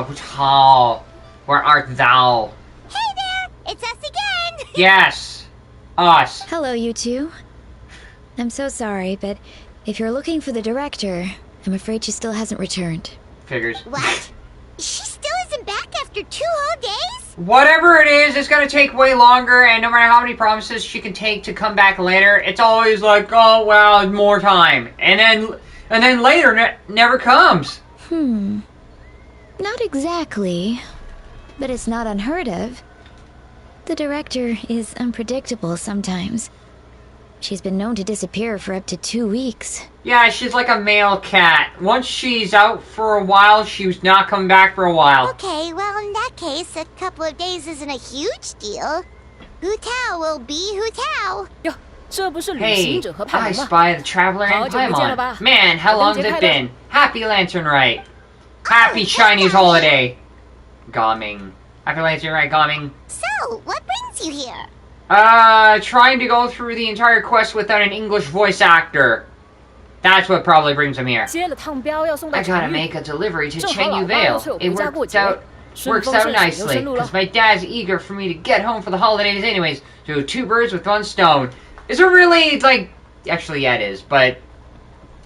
Hutal, where art thou? Hey there! It's us again! Yes! Us. Hello, you two. I'm so sorry, but if you're looking for the director, I'm afraid she still hasn't returned. Figures. What? She still isn't back after 2 whole days? Whatever it is, it's gonna take way longer, and no matter how many promises she can take to come back later, it's always like, oh, well, more time. And then later never comes. Not exactly, but it's not unheard of. The director is unpredictable sometimes. She's been known to disappear for up to 2 weeks. Yeah, she's like a male cat. Once she's out for a while, she's not coming back for a while. Okay, well, in that case, a couple of days isn't a huge deal. Hu Tao will be Hu Tao. Hey, I spy the traveler in Paimon. Man, how long's it been? Happy Lantern Rite. Happy Chinese holiday. Gaming. Happy Lantern Rite, Gaming. So, what brings you here? Trying to go through the entire quest without an English voice actor. That's what probably brings him here. I gotta make a delivery to Chenyu Vale. It works out nicely, because my dad's eager for me to get home for the holidays anyways. So 2 birds with 1 stone. Is it really, like... Actually, yeah, it is, but...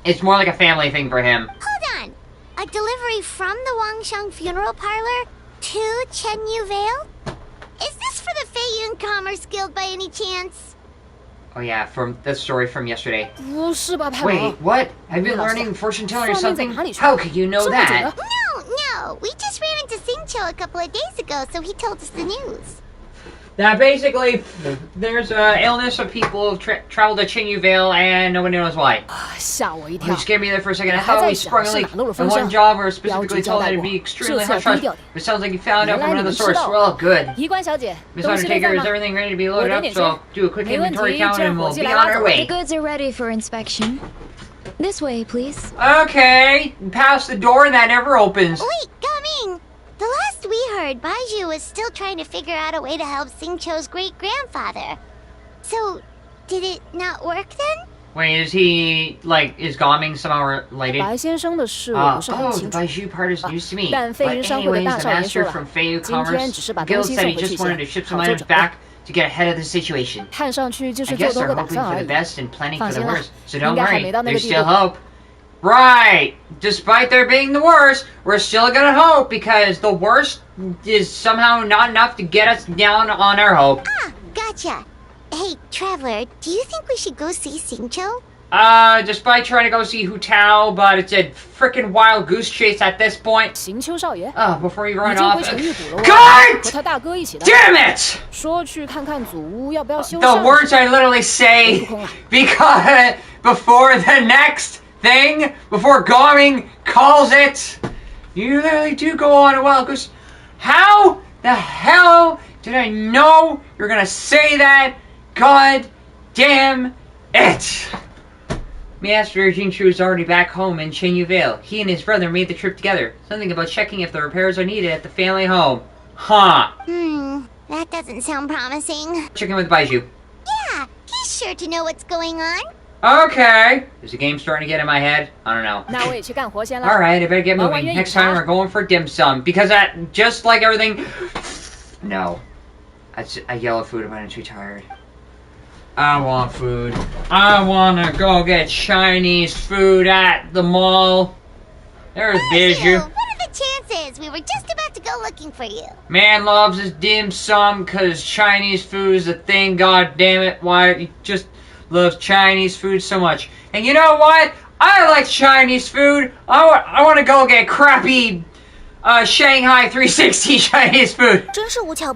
It's more like a family thing for him. Hold on! A delivery from the Wangsheng Funeral Parlor to Chenyu Vale? Is this for the Feiyun Commerce Guild by any chance? Oh yeah, from the story from yesterday. Wait, what? Have you been learning fortune telling or something? How could you know that? No. We just ran into Xingqiu a couple of days ago, so he told us the news. Now basically, there's an illness of people who've traveled to Chenyu Vale and nobody knows why. You scared me there for a second. I thought we sprung a leak. And one job where specifically told that to be extremely hush-hush. It sounds like you found out from another source. Well, good. Miss Undertaker, is everything ready to be loaded up? So I'll do a quick inventory count and we'll be on our way. The goods are ready for inspection. This way, please. Okay. Past the door and that never opens. Wait, Gaming! The last we heard, Baiju was still trying to figure out a way to help Xingqiu's great-grandfather. So, did it not work then? Wait, is he, like, is Gaming somehow related? Oh, the Baiju part is news to me. But anyways, the master from Feiyu Commerce Guild said he just wanted to ship some items back to get ahead of the situation. I guess they're hoping for the best and planning for the worst. So don't worry, there's still hope. Right! Despite there being the worst, we're still gonna hope because the worst is somehow not enough to get us down on our hope. Ah, gotcha. Hey, Traveler, do you think we should go see Xingqiu? Despite trying to go see Hu Tao, but it's a frickin' wild goose chase at this point. Before you run off. God! Damn it! The words I literally say because before the next thing, before Gaming calls it, you literally do go on a wild goose. How the hell did I know you're gonna say that? God damn it! Master Jingchu is already back home in Chenyu Vale. He and his brother made the trip together. Something about checking if the repairs are needed at the family home. Huh. That doesn't sound promising. Checking with Baiju. Yeah, he's sure to know what's going on. Okay. Is the game starting to get in my head? I don't know. Alright, I better get moving. Next time we're going for dim sum. Because that, just like everything... No. I yell at food when I'm too tired. I want food. I want to go get Chinese food at the mall. There's Baiju. What are the chances? We were just about to go looking for you. Man loves his dim sum because Chinese food is a thing. God damn it. Why he just loves Chinese food so much. And you know what? I like Chinese food. I want to go get crappy Shanghai 360 Chinese food.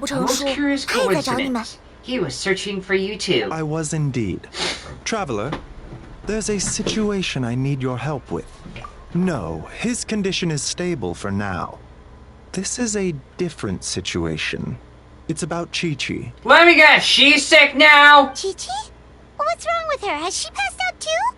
Most curious coincidence. He was searching for you too. I was indeed. Traveler, there's a situation I need your help with. No, his condition is stable for now. This is a different situation. It's about Chi-Chi. Let me guess, she's sick now? Chi-Chi? What's wrong with her? Has she passed out too?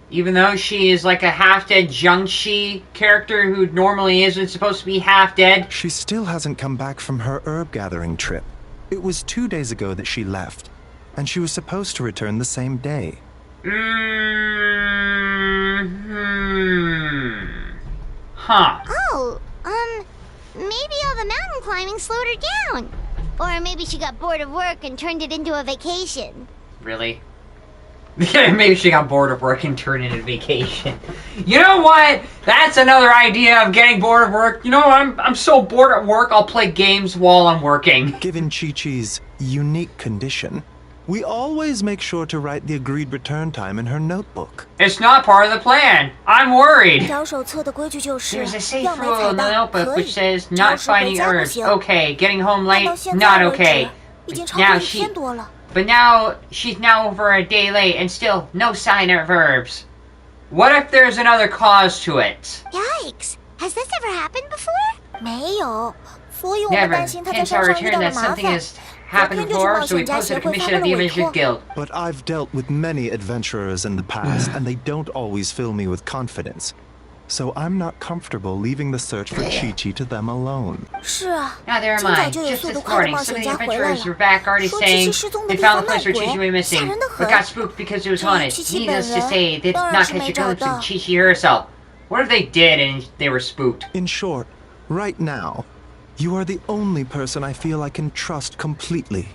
Even though she is like a half-dead Jiangxi character who normally isn't supposed to be half-dead. She still hasn't come back from her herb-gathering trip. It was 2 days ago that she left, and she was supposed to return the same day. Huh. Oh, maybe climbing slowed her down. Or maybe she got bored of work and turned it into a vacation. Really? Maybe she got bored of work and turned it into vacation. You know what? That's another idea of getting bored of work. You know, I'm so bored at work, I'll play games while I'm working. Given Chi-Chi's unique condition, we always make sure to write the agreed return time in her notebook. It's not part of the plan. I'm worried. 找手册的规矩就是 There's a safe 要买 rule 彩 in the 蛋 notebook 可 which 以， says 超 not 时回 finding 家不 herbs. 行。 Okay, getting home 但 late, 到现 not 在为止 okay. 已经超过 Now 1 she, 天多了。 but now she's now over a day late and still no sign of herbs. What if there's another cause to it? Yikes! Has this ever happened before? 没有，所以我们 Never. 担心他在 Hence our 山上遇 return 到了 that 麻 something 烦。 has happened before, so we posted a commission at the Adventurers Guild. But I've dealt with many adventurers in the past, and they don't always fill me with confidence. So I'm not comfortable leaving the search for Chi-Chi to them alone. 是啊， Neither am 今早 I. 就有 Just 速度 this 快的 morning, 冒 some of 险 the 家回来 adventurers were 了， back already 说 saying 琪琪失踪的 they 地 found 方 the place 卖 where 鬼， Chi-Chi went 吓 missing, 人的 but 很。 got spooked because it was 至于 haunted. 琪琪 Needless 本 to say, 人， they did 当然 not 是 catch 没 a 找 glimpse 到 of。Chi-Chi herself. What if they did and they were spooked? In short, right now, you are the only person I feel I can trust completely.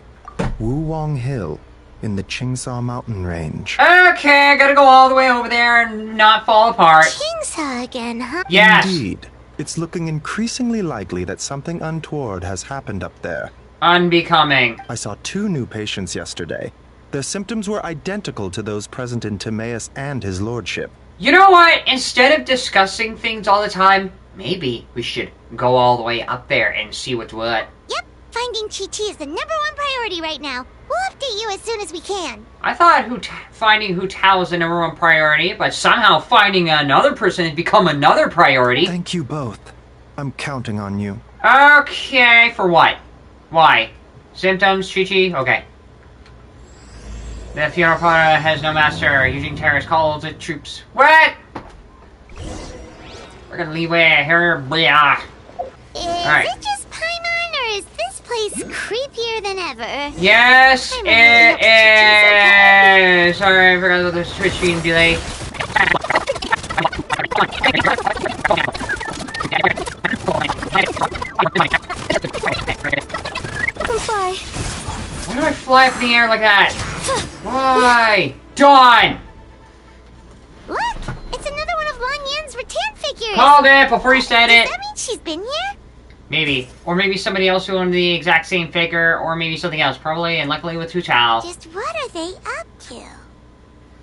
Wulong Hill, in the Chainsaw Mountain Range. Okay, I gotta go all the way over there and not fall apart. Chainsaw again, huh? Yes! Indeed. It's looking increasingly likely that something untoward has happened up there. Unbecoming. I saw 2 new patients yesterday. Their symptoms were identical to those present in Timaeus and his lordship. You know what? Instead of discussing things all the time, maybe we should go all the way up there and see what's what. Yep, finding Chi-Chi is the #1 priority right now. We'll update you as soon as we can. I thought finding Hu Tao was the #1 priority, but somehow finding another person has become another priority. Thank you both. I'm counting on you. Okay, for what? Why? Symptoms, Chi-Chi? Okay. The funeral parlor has no master. Using terrorist calls the troops. What? We're gonna leave way here. Blah. Is Alright. it just Paimon, or is this place creepier than ever? Yes, I'm really it okay. is. Sorry, I forgot about the Twitch stream delay. Fly. Why do I fly up in the air like that? Why? Dawn! Look, it's another one of Lan Yan's rattan figures. Called it before you said Does it. that mean she's been here? Maybe. Or maybe somebody else who owned the exact same figure, or maybe something else. Probably, and luckily with Hu Tao. Just what are they up to?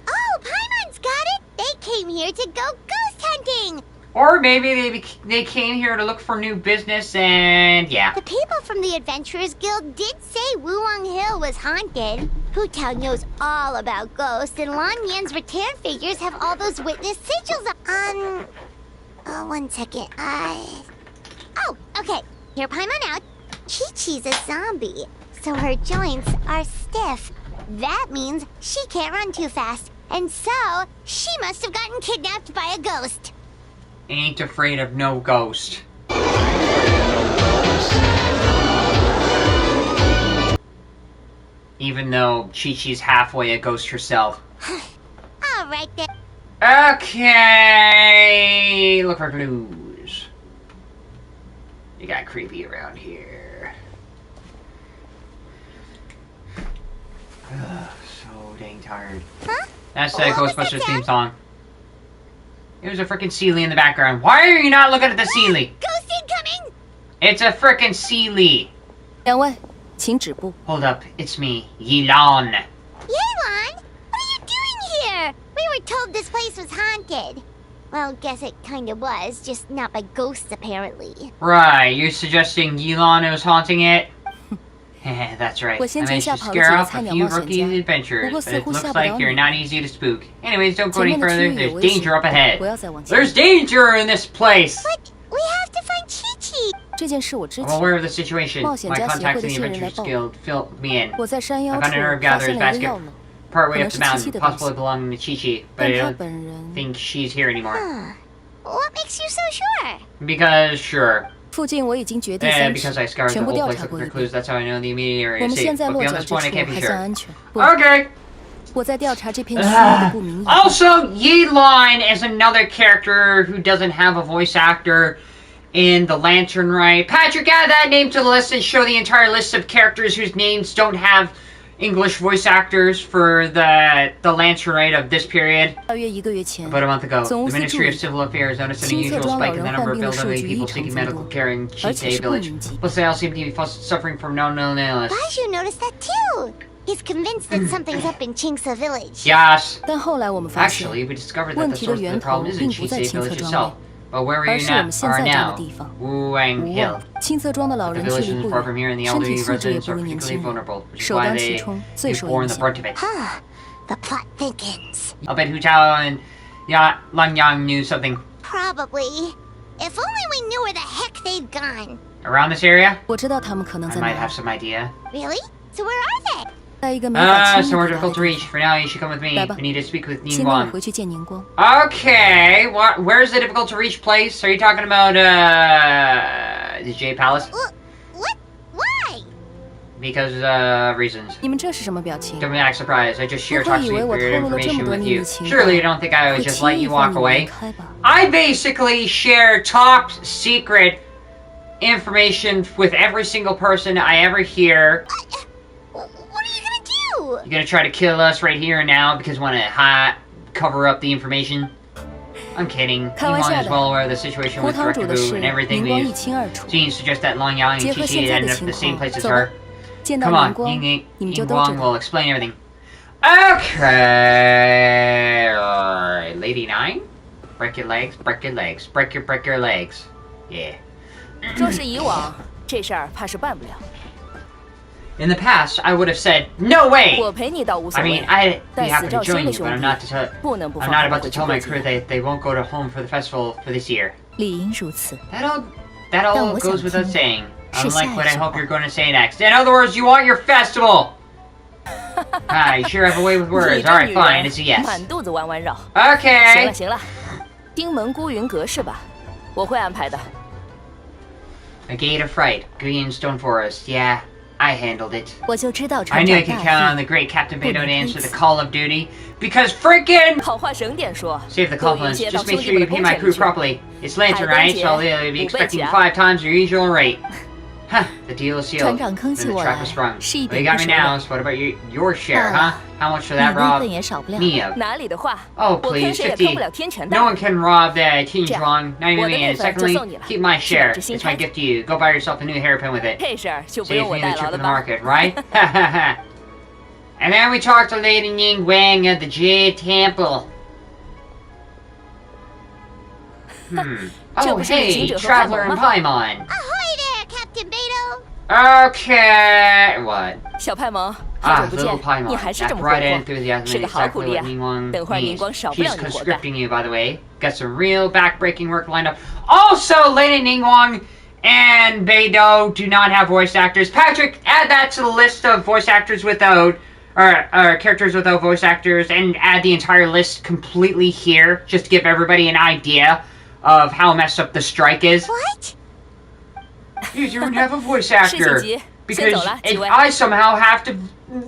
Oh, Paimon's got it. They came here to go ghost hunting. Or maybe they came here to look for new business, and yeah. The people from the Adventurers Guild did say Wulong Hill was haunted. Hu Tao knows all about ghosts, and Lan Yan's rattan figures have all those witness sigils on... 1 second. Oh, okay. Hear Paimon out. Chi-Chi's a zombie, so her joints are stiff. That means she can't run too fast, and so she must have gotten kidnapped by a ghost. Ain't afraid of no ghost. Even though Chi-Chi's halfway a ghost herself. All right then. Okay, look for clues. You got creepy around here. Ugh, so dang tired. Huh? That's the What was that Ghostbusters theme sound? song. There's a frickin' Sealy in the background. Why are you not looking at the Sealy? Ghost incoming! It's a frickin' Sealy. 两位，请止步。 Hold up, it's me, Yilan. Yelan, what are you doing here? We were told this place was haunted. Well, guess it kind of was, just not by ghosts apparently. Right, you're suggesting Yilan was haunting it? That's right. I 我先前 managed 吓 to 跑了 scare 几个 off 菜 a 鸟 few 冒险 rookie 家， adventurers, 不过 but 似 it 乎 looks 吓不 like 了 you're 你。 not easy to spook. Anyways, don't go 前 any 面的区 further. 域有 There's 危 danger 险， up ahead. 不要再往前。 There's danger in this place! But we have to find Chi-Chi. 这件事我知 I'm 情。 aware of the situation. 冒险 My 家协 contacts 会 in 的 the 新人来 Adventurers 报， Guild filled me in. 我在山 I 腰 found 处 an herb 发 gatherer's 现了一个 basket 药吗？ partway 可 up 能 the 是七七 mountain, 的东 possibly 西， belonging to Chi-Chi, but 但 I 他 don't 本人 think she's here anymore. What makes you so sure? Because, sure. 附近我已经掘地 And 3 because I 尺， scoured the 全部 whole 调 place 查 looking 过 for 一 clues, 遍。 that's how I know the immediate 我 area is 们 safe. 现在 But 落 beyond 脚 this 之 point, I 处 can't be 还算 sure. 安全。不， Okay. 我在调查这片区域的不明义。 Also, Yilan is another character who doesn't have a voice actor. in the Lantern Rite. Patrick, add that name to the list and show the entire list of characters whose names don't have English voice actors for the Lantern Rite of this period. 大约1个月前， About a month ago, 总务 the 司 Ministry 助 of Civil Affairs noticed an 青色 unusual 庄老 spike in 人 the 患 number of 病的数 elderly 据异 people 常 seeking 增 medical 多， care in 而且 Chite 是不 village. 明疾。 Plus, they all seem to be suffering from no illness. Baiju noticed that too. He's convinced that something's up in Chingsa village. Yes. 但后来我们发现， Actually, we discovered that 问 the 题的 source of the 源头 problem isn't 并不在 Chite 青色 village 庄 itself, 内， but where we 而是我们现 are 在站的 now, 地方。 Wuang 无 Hill. 望，青色庄的老 The 人距 village 离 isn't 不 far from here, and 远， the 身体 elderly 素质也 residents 不 are 如年 particularly 轻人， vulnerable, which is 首 why 当 they 其冲，最 have 受 borne 影 the 响。 brunt of it. Huh. The plot thickens. I'll bet Hu Tao and Lang Yang knew something Probably. If only we knew where the heck they'd gone. around this area. 我知道他们可能 I 在 might 哪 have some idea. Really? So where are they? 在一个没法轻易 Somewhere 抵达 difficult 的 to 地 reach. 方。 For now, you should come with me. 来吧。 We need to speak with 先跟我 Ningguang. 回去见年光。 Okay, where's the difficult to reach place? Are you talking about, the Jade Palace? What? Why? Because, reasons. 你们这是什么表情？ Don't be act surprised. I just shared 不 top 会以为我 secret 透露了这么 information 多 with 秘密 you. 情 Surely 报 you don't think I would 会 just 轻 let 易 you 放 walk 你们离 away? 开吧？ I basically share top secret information with every single person I ever hear. What are you gonna do? You gonna try to kill us right here and now because you want to cover up the information? I'm kidding. 开玩笑 Yimong 的。 is well aware of the situation 胡 with 堂主的 Director 事， Boo and everything 明光一 we've 清二楚。 seen suggests that Long Yang 结 and 合 Chi 现 Chi 在 ended 的 up in 情 the same 况， place as 走吧 her. 见到 Come 年 on, 光， Ying 你们就 Ying 都知 Guang 道。 will explain everything. Okay, Lady 9? Break your legs, break your legs, break your legs. Yeah. 若是以往，这事儿怕是办不了。 In the past, I would have said, no way! 我陪你倒无所 I 谓 mean,。I'd be 但 happy 死 to 照 join 新的 you, 兄 but I'm 弟 not, to 不能不 I'm 放 not 他们 about 回 to 去 tell 过 my 节 crew they won't go to home for the festival for this year. 理应如此。 That all 但我 goes 想 without 听 saying. 是下 Unlike 一 what I 句 hope 话 you're going to say next. In other words, you want your festival! You sure have a way with 你 words. 这 Alright, 女 fine, 人 it's a yes. 满肚子弯弯绕。行了 Okay! 行了，丁门孤云阁是吧？我会安排的。 A gate of fright. Green Stone Forest. Yeah, I handled it. 我就知道 I 船 knew I 长 could 大 count on 意， the great Captain Beidou to 不能 answer 推 the 辞。 call of duty. Because freaking... 好话省点说， Save the 多余 compliments. 些到 Just 兄 make 弟 sure 们 you 的 pay 工 my 钱 crew 里去。 properly. It's Lantern, 海 right? 灯 So 节 they'll be 5倍 expecting 钱。 5 times your usual rate. Huh, the deal is 船 sealed. 长 Then 坑起 the 我 trap 来 is sprung. 是一 Well, you 点 got 不 me 手 now, 软。 so what about your share, 罢 huh? 了， How much should 你 that 那 rob 份也少不了。 me of? 哪里的话， Oh, 我坑 please, 谁也坑 50. 不了天权 No 大 one 人。 can rob the Teen 这样， Zhuang, not even 我的 me. 那 And 份就 secondly, 送你了。 keep my 是 share. 这新 It's my 差 gift to you. Go buy yourself a new hairpin with it. 这事儿就不用 Saves 我 me 代 the 劳 trip 了 to the 吧？ market, right? And then we talked to Lady Ningguang at the Jade Temple. Oh, 这不是旅行 hey, 者和 Traveler and 派蒙吗？ Paimon. Ahoy there, Captain Beidou. Okay, what? 小派蒙，好久不 little 见， Paimon. 你还是 That 这么活 bright 泼， enthusiasm 是 is 个好苦 exactly 力 what 啊！ Ningguang 等会儿 needs. 明光少不 She's 让你活干。 conscripting you, by the way. Got some real back-breaking work lined up. Also, Lady Ningguang and Beidou do not have voice actors. Patrick, add that to the list of voice actors without, or characters without voice actors, and add the entire list completely here, just to give everybody an idea of how messed up the strike is. What? You don't have a voice actor. 事情急，先 Because 走了，几 if 位。 I somehow have to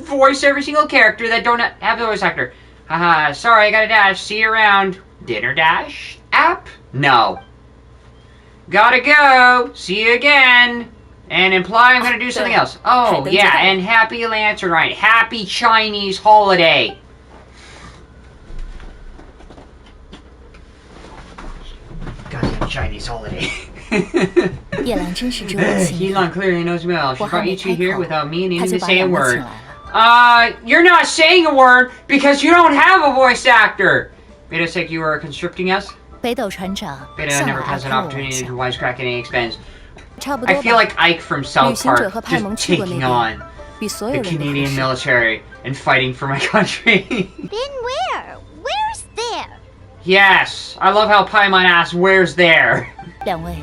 voice every single character that don't have the voice actor. Haha, sorry, I gotta dash. See you around. Dinner dash? App? No. Gotta go. See you again. And imply I'm gonna do something else. Oh, yeah, and happy Lantern Rite. Happy Chinese holiday. Goddamn Chinese holiday. 叶兰真是知我心意， Helan clearly knows me well. She 我还 brought 没 you 开 two here 口， without me 他 needing 就 to 把 say a 两个请 word. 来了。 You're not saying a word because you don't have a voice actor. Beidou said you were conscripting us? 北斗船长 Beidou 向 never 来爱 has an 开我玩 opportunity 笑 to，wisecrack at any expense. 差不 I 多 feel 吧。 like Ike from South 旅行者 Park 和派蒙 just 去过那 taking 边， on 比所 the 有人都合 Canadian 适。 military and fighting for my country. Been where? Where's there? Yes, I love how Paimon asks, "Where's there?" 两位，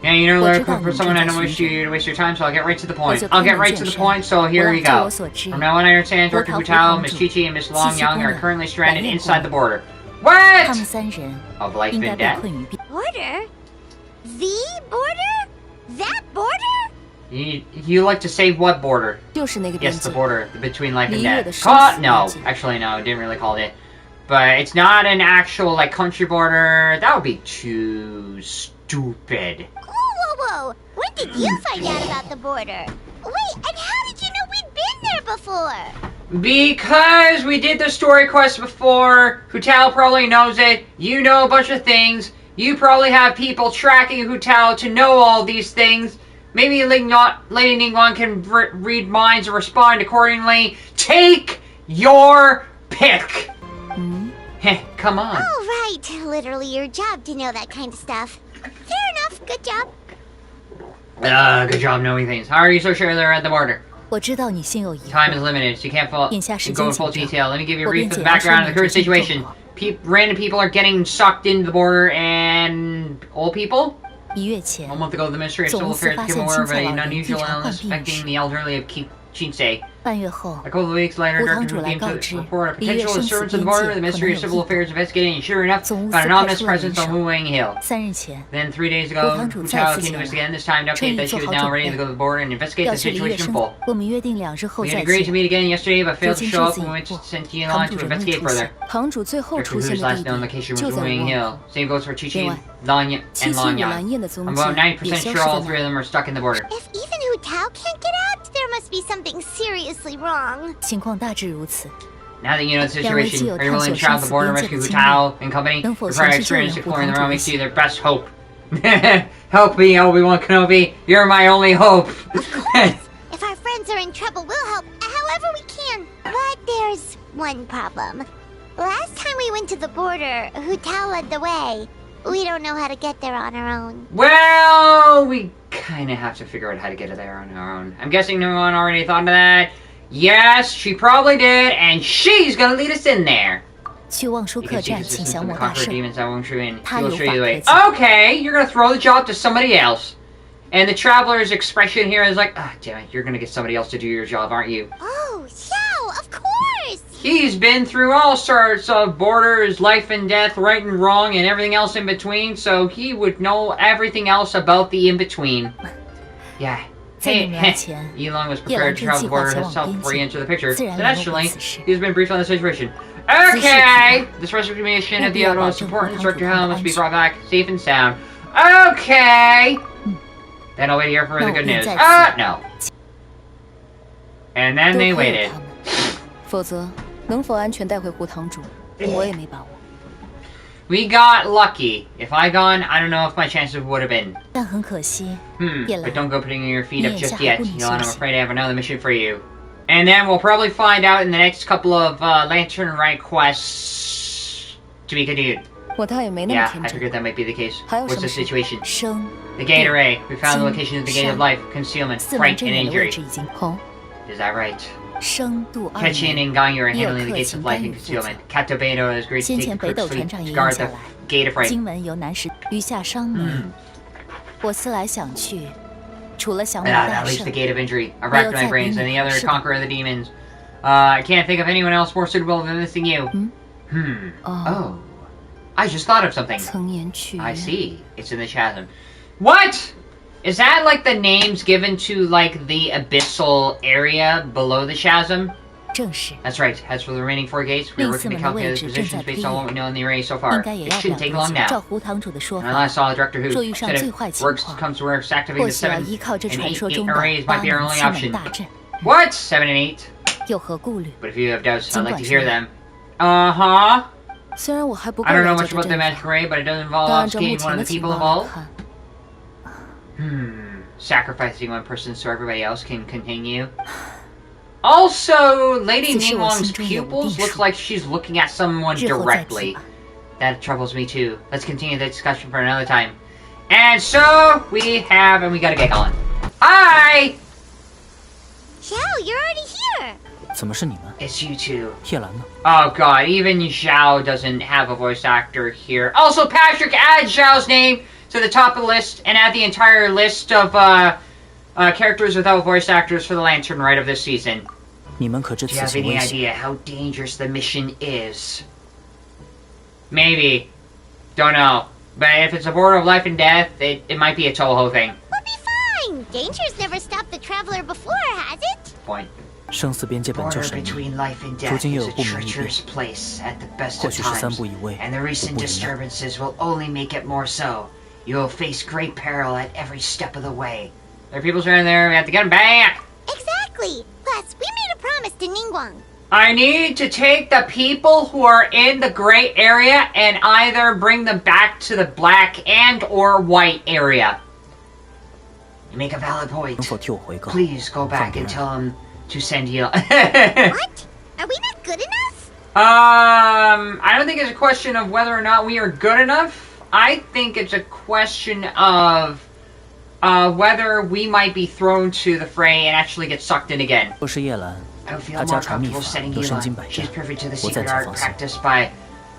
Yeah, you know, 我 they're 知道 looking 你 for 们 someone 正 I 在 don't 寻 wish 找。 you to waste your time, so I'll get right to the 我 point. 就 I'll 开 get 门 right 见 to the 山。 point, so 我 here 要 we 照 go. 我所知， From now on, I understand 波 Director 涛 Hu 湖 Tao, 堂 Miss 主 Chi-Chi, and Miss 七 Long 夕 Young 姑 are 娘 currently 白 stranded 面 inside 姑 the 娘 border. 他 What? 们三人 Of life 应该 and 被 death? 困于边。 Border? The border? That border? You like to say what border? 就是那个边 Yes, the 界。 border between life and 离月的 death. 生死 No, 边界。 actually no, didn't really call it. But it's not an actual like country border. That would be too stupid. So, when did you find out about the border? Wait, and how did you know we'd been there before? Because we did the story quest before. Hu Tao probably knows it. You know a bunch of things. You probably have people tracking Hu Tao to know all these things. Maybe Lady Ningguang can read minds and respond accordingly. Take your pick. Heh, come on. Oh, right. Literally your job to know that kind of stuff. Fair enough. Good job. Good job knowing things. How are you so sure they're at the border? 我知道你心有疑惑。 Time is limited, so you can't go in full detail. Let me give you a brief of the 我便简要 background of the 说明 current 这些状 situation. 况。 Random people are getting sucked into the border, and old people? 1月前 A month ago, the Ministry of Civil 总司 Affairs 发 became 现 aware 青 of 菜 an 老人异 unusual 常患 illness 病 affecting 时， the elderly of Chinsei. 半月后， A couple of weeks later, 吴堂 Dr. 主 Hu 来 came 告 to 知 report a 1月 potential 生死 disturbance of the 边 border. 界 The 可能 Ministry 有 of Civil 异 Affairs investigating, and sure enough, 总务司 found an 派 ominous 出了人 presence on 手。 Wu Wang Hill. 3日前， Then 3 days 吴 ago, 堂主 Hu 再 Tao 次 came 前 to us 来， again, this time to 称 update 已 that 做 she 好 was now 准 ready to 备， go to the border and investigate 要 the 去了1月 situation 生。 full. 我们约定2日后 We 再 had agreed to 见。 meet again yesterday, but 如 failed to 今 show 堂 这 up 次 when we 已过， sent 堂 Dion 主 to 仍未 investigate 出 further. 现。堂主最后 Dr. 出现 Hu's 的 last 地 known 点 location 就 was 在 Wu 吴 Wang 王 Hill. 河。 Same goes for 另 Qiqi, 外， Lanya, 七 and 七与 Lanya. 蓝焰的踪 I'm 迹 about 也 90% 消 sure 失 all 在 three 那 of them are stuck in the border. If even Hu Tao can't get out, there must be something seriously wrong. 情况大致如此。 Now that you know the 两位 situation, 既有 are you willing to 探 travel 索 the border 生 and 死边界 rescue 的 Hu 经历， Tao and company? 能否 Your 前 prior 去救援 experience 胡 exploring 堂 the 主 realm 的 makes you 心？ their best hope. Help me, Obi-Wan Kenobi. You're my only hope. If our friends are in trouble, we'll help however we can. But there's one problem. Last time we went to the border, Hu Tao led the way. We don't know how to get there on our own. Well, we kind of have to figure out how to get there on our own. I'm guessing no one already thought of that. Yes, she probably did, and she's gonna lead us in there. 去望舒 You 客 can seek 栈请 assistance 降 from 魔 the 大 conqueror 圣。 demons at Wongshu and 他 he'll 有 show you the way. 法可 Okay, you're gonna throw the job to somebody else. And the traveler's expression here is like, ah, damn it, you're gonna get somebody else to do your job, aren't you? Oh, Xiao, of course! He's been through all sorts of borders, life and death, right and wrong, and everything else in between, so he would know everything else about the in-between. Yeah. 在你 Hey, 们来前， Elon was 叶兰 prepared to 正 travel 计 the 划 border 前往 himself 边 before he 境， entered the picture. 自然 So 联络 naturally, 此事。 he's been briefed on the situation. 此事 Okay! This rescue of the utmost importance. Director Helen must be brought back safe and sound. Okay! Then I'll wait here for the good news. No. And then 多 they 亏了 waited. 他们，否则能否安全带回胡堂主，我也没把握。 We got lucky. If I gone, I don't know if my chances would have been. 但很可惜， But don't go putting your feet up just yet. 你也下不能 Elon, I'm 休息。 afraid I have another mission for you. And then we'll probably find out in the next couple of Lantern Right quests to be continued. 我倒也没那么 Yeah, 天 I 真。 figured that might be the case. 还有 What's 什 the 么事？ situation? 生 The gate array. We found the 金 location of the gate of 山 life, concealment, 四门 fright, 正 and 眼的位 injury. 置已经空， Is that right? 生度2 Ketchin 年 and Ganyu are 也有 handling the 客 gates 情 of 干 life 预 and 负责。 concealment. Kato Beto has agreed to 先 take 前 the 北 quick 斗 fleet 船长 to 也应 guard 下 the 来， gate of right. 经文由南石余下商明。我思来想去，除了降魔 Ah, 大 that leaves 圣 the，gate of injury. I Well, racked my it's brains, that and the other Sure. conqueror of the demons. I can't think of anyone else more suitable than this than you. Oh. Oh. I just thought of something. 曾言去 I see. It's in the chasm. What? Is that like the names given to like the abyssal area below the chasm? 正是， That's right. As for the remaining 4 gates, we are working to calculate the positions based on what we know in the array so 应 far. 该也 It 要不 shouldn't 了 take 多 long 久。照 now. 胡堂主的说 And I 法， last saw Director Who 若遇上 said 最 if 坏情 works 况， comes to worse, activate 或 the 许要 7依靠这 and 传 8说 gate 中的 arrays 八 might be our 门 only 七门 option. 大阵， What? 7 and 8? 有何顾虑？ But if you have doubts, I'd like to 尽管 hear 说。 them. Uh-huh. 虽然我还不够 I don't 了 know 解 much 这 about the 阵 magic 法， array, but it doesn't involve 但按照目 obfuscating 前 one 的 of the 情 people 况来 involved. 看， Sacrificing one person so everybody else can continue. Also, Lady 此事我 Ningguang's 心中有 pupils 定 look 数。 like she's looking at someone 日后再提 directly. 吧。 That troubles me too. Let's continue the discussion for another time. And so, we have, and we gotta get going. Hi! Xiao, you're already here. 怎么是你们？ It's you two. 叶兰呢？ Oh god, even Zhao doesn't have a voice actor here. Also, Patrick, add Zhao's name to the top of the list and add the entire list of characters without voice actors for the Lantern Rite of this season. 你们可知 Do you 此 have 情 any 危险？ idea how dangerous the mission is? Maybe. Don't know. But if it's a border of life and death, it might be a Toho thing. We'll be fine. Danger's never stopped the traveler before, has it? Point. 生死边界本就 Border 神秘， between life and 如 death 今又 is 有 a 不明异变， treacherous place at the best 或 of 许是三 times, 步一位， and the 五 recent 步一难。 disturbances will only make it more so. You will face great peril at every step of the way. There are people standing there, we have to get them back! Exactly! Plus, we made a promise to Ningguang. I need to take the people who are in the gray area and either bring them back to the black and or white area. You make a valid point. 能否替我回告？ Please go back and tell him to send you. What? Are we not good enough? I don't think it's a question of whether or not we are good enough. I think it's a question of whether we might be thrown to the fray and actually get sucked in again. 若是叶兰， I would feel 她 more 家传秘 comfortable 法， setting 有 you 身经 on. 百 She's 战， privy to the 我在 secret 此 art 放心。 practiced by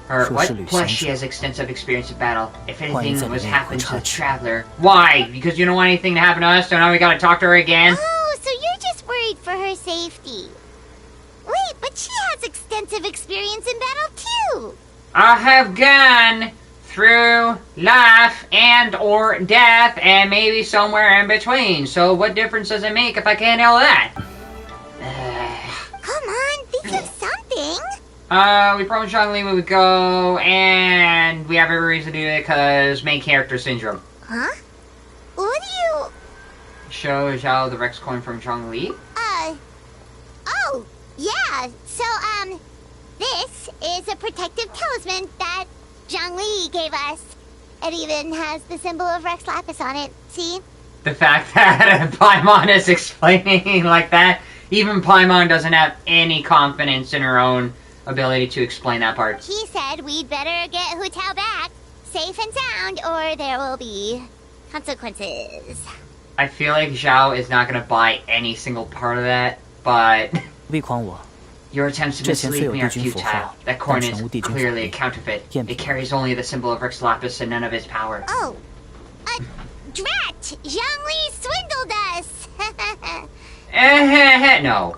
her. 说 What? 是旅 Plus, 行 she 者 has extensive experience in battle. If 万一 anything 在里 was 面有 happened 个 to 插 the 曲， traveler, why? Because you don't want anything to happen to us, so now we gotta talk to her again? Oh, so you're just worried for her safety. Wait, but she has extensive experience in battle too. I have gone through life and or death and maybe somewhere in between. So what difference does it make if I can't handle that? Come on, think of something. We promised Zhongli we would go, and we have every reason to do it because main character syndrome. Huh? What do you... Show Zhao the Rex coin from Zhongli. Oh, yeah. So, this is a protective talisman that Zhongli gave us. It even has the symbol of Rex Lapis on it. See? The fact that Paimon is explaining like that, even Paimon doesn't have any confidence in her own ability to explain that part. He said we'd better get Hu Tao back, safe and sound, or there will be consequences. I feel like Zhao is not going to buy any single part of that, but 不必诓我， your attempts to 这钱虽 mislead 有 me 帝 are 君符号 futile. That 但 coin 全 is 无帝君 clearly a 法力。 counterfeit. 赝 It 品 carries only the symbol of Rex Lapis and none of its power. Oh, drat! Zhongli swindled us! No.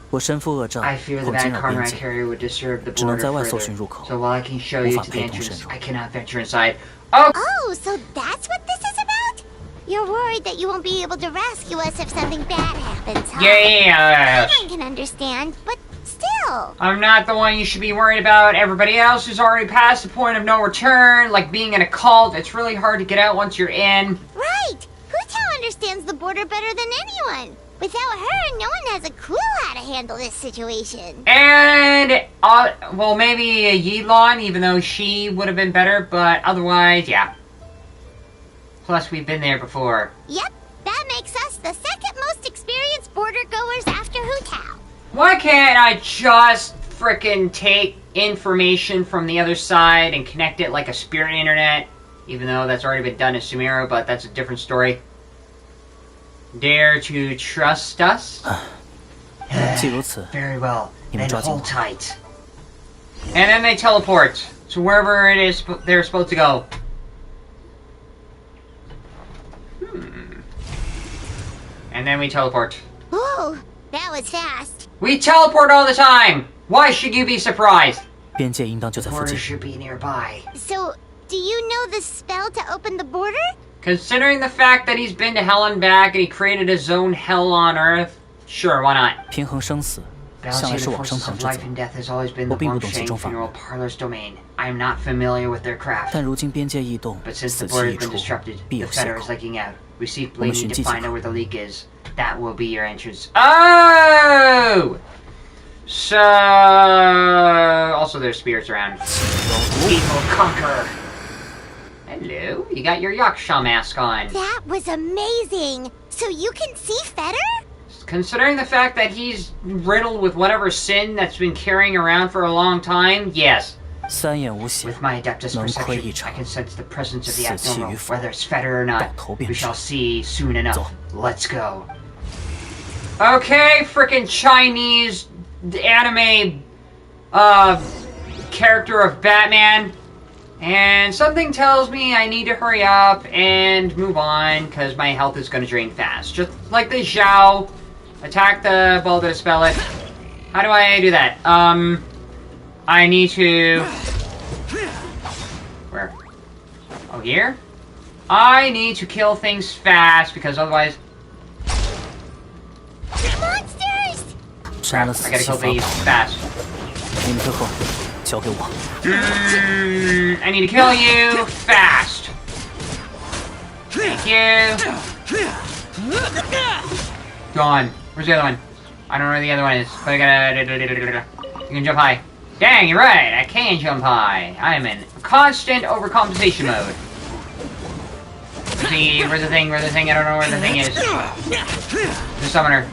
我身负恶兆， I fear the 碰 bad 惊扰 karma 边 I 界， carry would disturb the 只能 border 在外搜寻 further. 入口， So while I can show 无 you 法 to the 陪同 entrance, 深入。 I cannot venture inside. Oh! Oh, so that's what this is about? You're worried that you won't be able to rescue us if something bad happens, huh? Yeah! I can understand, but still. I'm not the one you should be worried about. Everybody else who's already past the point of no return, like being in a cult. It's really hard to get out once you're in. Right! Hu Tao understands the border better than anyone. Without her, no one has a clue how to handle this situation. And, well, maybe Yilon, even though she would have been better, but otherwise, yeah. Plus, we've been there before. Yep, that makes us the second most experienced border goers after Hu Tao. Why can't I just frickin' take information from the other side and connect it like a spirit internet? Even though that's already been done in Sumeru, but that's a different story. Dare to trust us? 既如此， Very well. 你们 Then 抓紧 hold 我。 tight. And then they teleport to wherever it is they're supposed to go. And then we teleport. Ooh, that was fast. We teleport all the time! Why should you be surprised? 边界应当就在附 Border 近。 should be nearby. So, do you know the spell to open the border? Considering the fact that he's been to hell and back and he created his own hell on earth, sure, why not? 平衡生死，向 Balancing 来是 the 往生 forces 堂 of 之 life 责。 and death has always been the 我并不懂其 Wang 中 Sheng 法门 funeral parlor's domain. I am not familiar with their craft. 但如今边界异动， But since 死 the 期 border 已 has been 出， disrupted, 必 the 有泄 fetter 口 is。leaking out. We simply 我们 need 寻 to 迹即 find 可。 out where the leak is. That will be your entrance. Oh! So, also there's spirits around. Evil conqueror. Hello, you got your Yaksha mask on. That was amazing. So you can see Fetter? Considering the fact that he's riddled with whatever sin that's been carrying around for a long time, yes. 三眼无血， With my adeptus 能窥 perception, 一 I 场 can sense the presence of the 死气 abnormal, 与否 whether it's Fetter or not. 到头便 We 知 shall see soon enough. 走。 Let's go. Okay, frickin' Chinese anime character of Batman. And something tells me I need to hurry up and move on, because my health is going to drain fast. Just like the Zhao. Attack the ball to dispel it. How do I do that? I need to... Where? Oh, here? I need to kill things fast, because otherwise... Monsters! 杀了 I 死 gotta 气 kill 法 these 宝， fast. 你们退后，交给我。 I need to kill you fast. Thank you. Dawn. Where's the other one? I don't know where the other one is. But I gotta... You can jump high. Dang, you're right. I can jump high. I'm in constant overcompensation mode. See, where's the thing? Where's the thing? I don't know where the thing is. The summoner.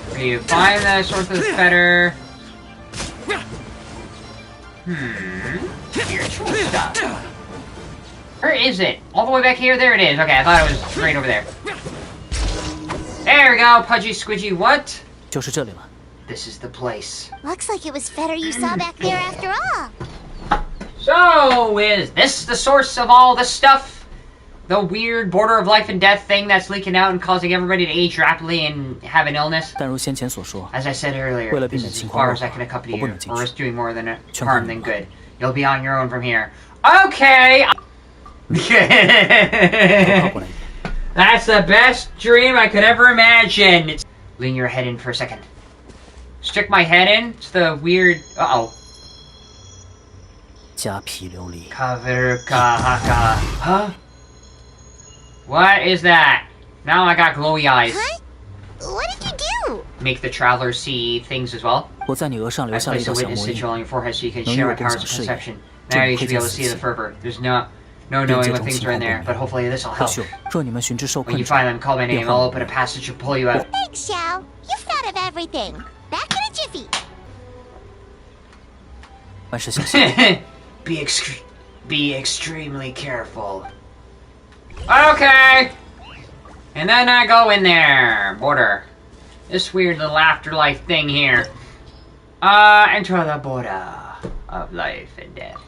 Where you find the source of the fetter. Spiritual stuff. Where is it? All the way back here? There it is. Okay, I thought it was right over there. There we go, Pudgy Squidgy. What? 就是这里了。 This is the place. Looks like it was fetter you saw back there after all. So, is this the source of all this stuff? The weird border of life and death thing that's leaking out and causing everybody to age rapidly and have an illness? 但如先前所说， As I said earlier, 为了避 this 免 is as 情况 far 恶 as I 化 can accompany 我不 you, 能进 or 去。 risk doing more than 全 harm 靠你 than 了。 good. You'll be on your own from here. Okay! 我靠过来一点。 That's the best dream I could ever imagine. Lean your head in for a second. Stick my head in? It's the weird... Uh-oh. 加皮琉璃。 Kavirkahaka. Huh? What is that? Now I got glowy eyes. Huh? What did you do? Make the traveler see things as well. 我在你额上 I 留下了一 placed a 道小 witness 魔 sigil 印， on your forehead so you can 能 share 与 my 我共 powers 享 of 视野。 perception. 这 Now 你 you 会 should be 在 able to 死 see the 前。 fervor. There's no 并 knowing 这 what 种 things 情 are in 况 there, 不 but hopefully this will 不 help. 朽，若你们寻至受 When 困 you 者， find them, call my 便 name. 换 I'll 我 open a 们。 passage to pull you out. Thanks, Xiao. You've thought of everything. Back in a jiffy. 万事小心。 Be extremely careful. Okay. And then I go in there. Border. This weird little afterlife thing here. Enter the border of life and death.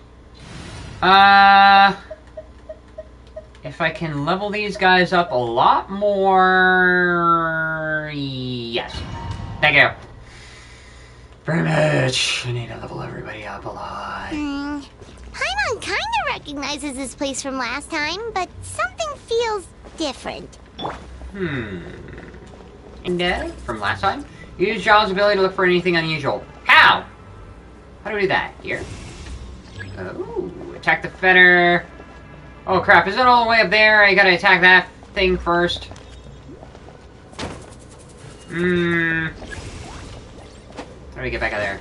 If I can level these guys up a lot more... Yes. Thank you. Very much. I need to level everybody up a lot. Paimon kinda recognizes this place from last time, but something feels different. And from last time, use John's ability to look for anything unusual. How? How do we do that? Here? Oh, attack the fetter. Oh crap, is it all the way up there? I gotta attack that thing first. How do we get back out there?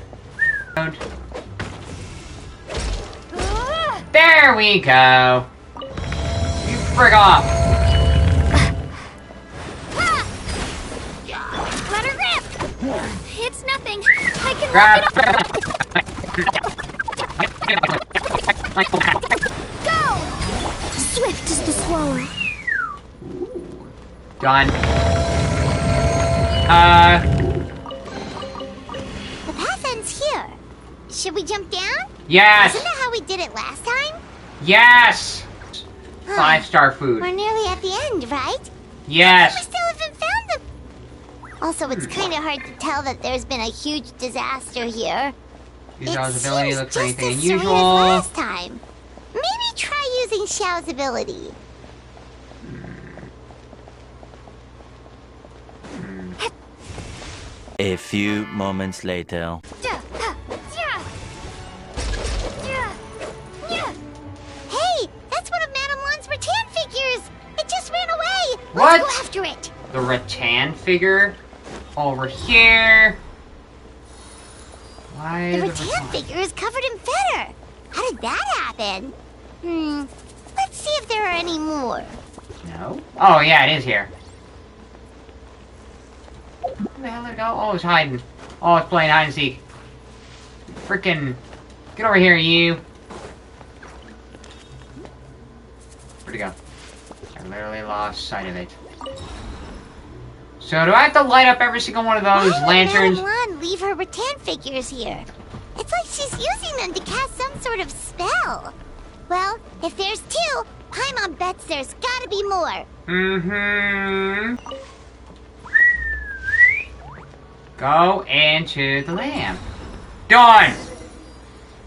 There we go. You frig off. Rudder grip! It's nothing. I can Grab. go! Swift is the swallow. Done. The path ends here. Should we jump down? Yes. Isn't that how we did it last time? Yes. Huh. 5-star food. We're nearly at the end, right? We Yes. still haven't found the... Also, it's kind of hard to tell that there's been a huge disaster here. Use John's ability to seems look for just anything as serene as unusual. last time. Maybe try using Xiao's ability. A few moments later. Hey, that's one of Madame Lan's rattan figures. It just ran away. What? Let's go after it. The rattan figure over here. Why The the rattan figure is covered in feather. How did that happen? Let's see if there are any more. No. Oh yeah, it is here. Where the hell did it go? Oh, it's hiding. Oh, it's playing hide and seek. Freaking! Get over here, you. Where'd it go? I literally lost sight of it. So do I have to light up every single one of those Why lanterns? would Madame Lan leave her rattan figures here? It's like she's using them to cast some sort of spell. Well, if there's two, Paimon bets there's gotta be more. Go into the lamp. Done!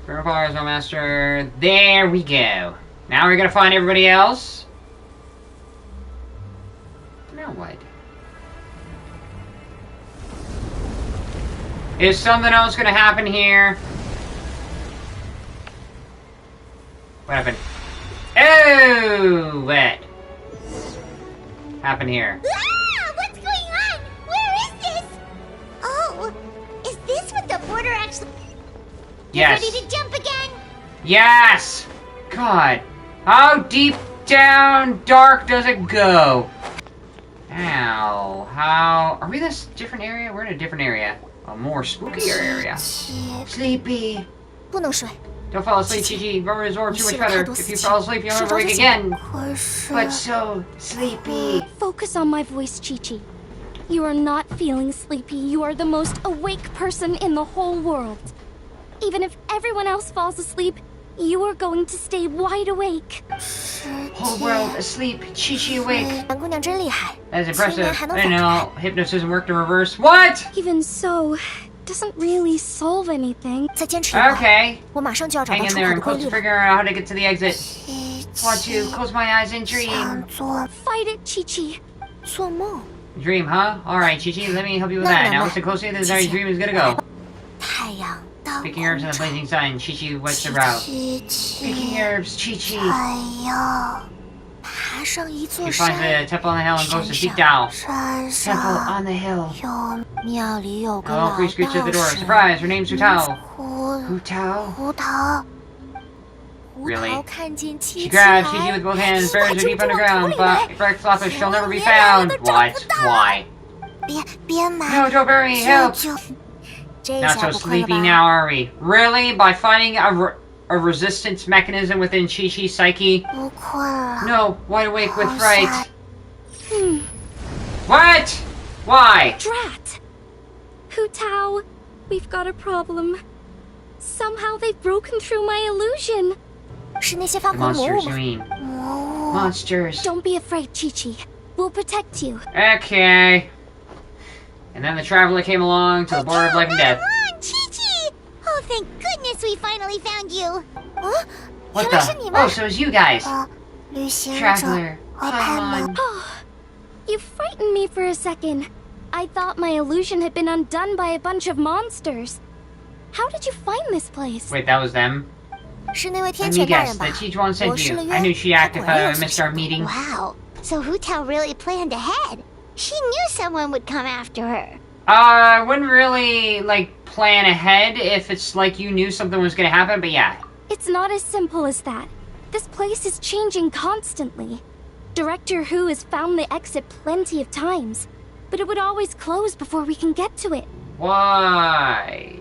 Requires no master. There we go. Now we're gonna find everybody else. Now what? Is something else gonna happen here? What happened? Oh, what happened here? Ah! What's going on? Where is this? Oh, is this what the border actually... Yes. Ready to jump again? Yes! God. How deep down dark does it go? Ow. How... Are we in this different area? We're in a different area. A more spookier area. Sleepy. 不能睡。 Don't fall asleep, Chi-Chi. You've already absorbed too much feather. If you fall asleep, you'll never wake again. But so sleepy. Focus on my voice, Chi-Chi. You are not feeling sleepy. You are the most awake person in the whole world. Even if everyone else falls asleep, you are going to stay wide awake. Whole world asleep, Chi-Chi awake. 蓝姑娘真厉害， That is impressive. 睡眠还能 I 反弹。 know. Hypnotism worked in reverse. What? Even so, doesn't really solve anything. 再坚持一会儿， Okay. 我马上就要找 Hang 到 in 出 there 口 and 的规 close 律 to 了。 figure out how to get to the exit. Want to close my eyes and dream. Fight it, Chi-Chi. 做梦， Dream, huh? Alright, Chi-Chi, let me help you with No, that. no, Now no. listen closely, this is how your dream is gonna go. 太阳当 Picking herbs in the blazing sun, Chi-Chi wets the brow. Picking herbs, Chi-Chi. 太阳，爬上一座 She 山， finds a temple on the hill and goes to 山 seek 上 Dao. 山 Temple 上 on the hill. 有庙里有个 Oh, 老 priest greets her at the 道 door. 士， Surprise, her name's Hu Tao. 胡 Hu Tao? 胡桃，胡 Really? 桃看见 She 七七 grabs 来 Chi-Chi with both hands, buries her deep 快救救我 underground, 逃离来 but Brex Lopez shall never be found. What? Why? 别买， No, don't bury, 救 help! 救！这 Not 下 so 不困了 sleepy 吧？ now, are we? Really? By finding a resistance mechanism within Chi-Chi's psyche? 不困了。 No, wide awake with fright. 好 What? Why? Drat! Hu Tao, we've got a problem. Somehow they've broken through my illusion. 是那些发 The 光魔物 monsters, you 吗？ mean? 魔物， Monsters. Don't be afraid, Chi-Chi. We'll protect you. Okay. And then the traveler came along to the border of life and death. Come on, Chi-Chi! Oh, thank goodness we finally found you. What 原来是你 the? 们 Oh, so it's you guys. 旅行者 Traveler, 外 climb 派们 on.， You frightened me for a second. I thought my illusion had been undone by a bunch of monsters. How did you find this place? Wait, that was them? 是那位 Let 天 me 谴大 guess, 人吧 the？Chichuan 我 sent 失 you. 了 I knew 约， she 他 acted 果然 if 有 I 消 missed 息 our meeting. Wow. So Hu Tao really planned ahead. She knew someone would come after her. I wouldn't really, like, plan ahead if it's like you knew something was gonna happen, but yeah. It's not as simple as that. This place is changing constantly. Director Hu has found the exit plenty of times, but it would always close before we can get to it. Why?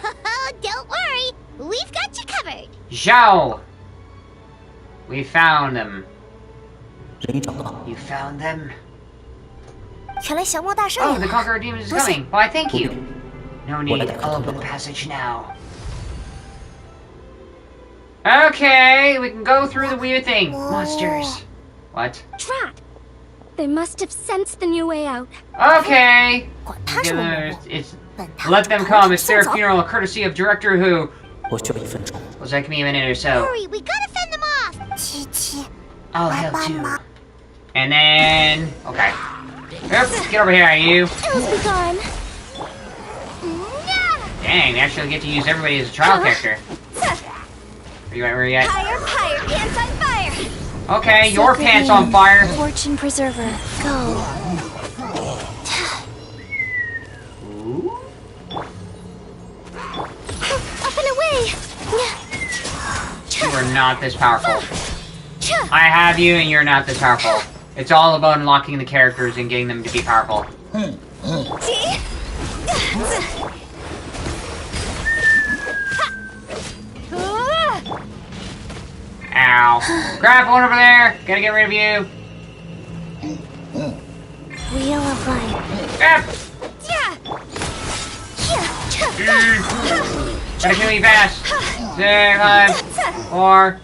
Oh, don't worry. We've got you covered. Zhao! We found them. 人已找到， You found them? 原来降魔大圣 Oh, 也 the 来了。 Conqueror Demon is 多谢。 coming. Why, thank you. No Well, need. I got I'll open it. the passage now. Okay, we can go through the weird thing. Monsters. What? Drat! They must have sensed the new way out. Okay. 管他什么魔 Together, 物， it's 本他 let them come. It's their 送走 funeral, courtesy of Director Who. 我需要1分钟。 Will take me a minute or so. Hurry, we gotta fend them off. 七七， I'll 来 help 帮 too. 忙。 And then, okay. Yep, get over here, you. Ills be gone. Dang, we actually get to use everybody as a trial character. Where you at? Fire, pants on fire! Okay, your pants on fire. Fortune preserver, go. Up and away! You are not this powerful. I have you, and you're not this powerful. It's all about unlocking the characters and getting them to be powerful. Ow. Grab one over there. Gotta get rid of you. Wheel of life. Grab. Gotta kill you fast. 6, 5, 4.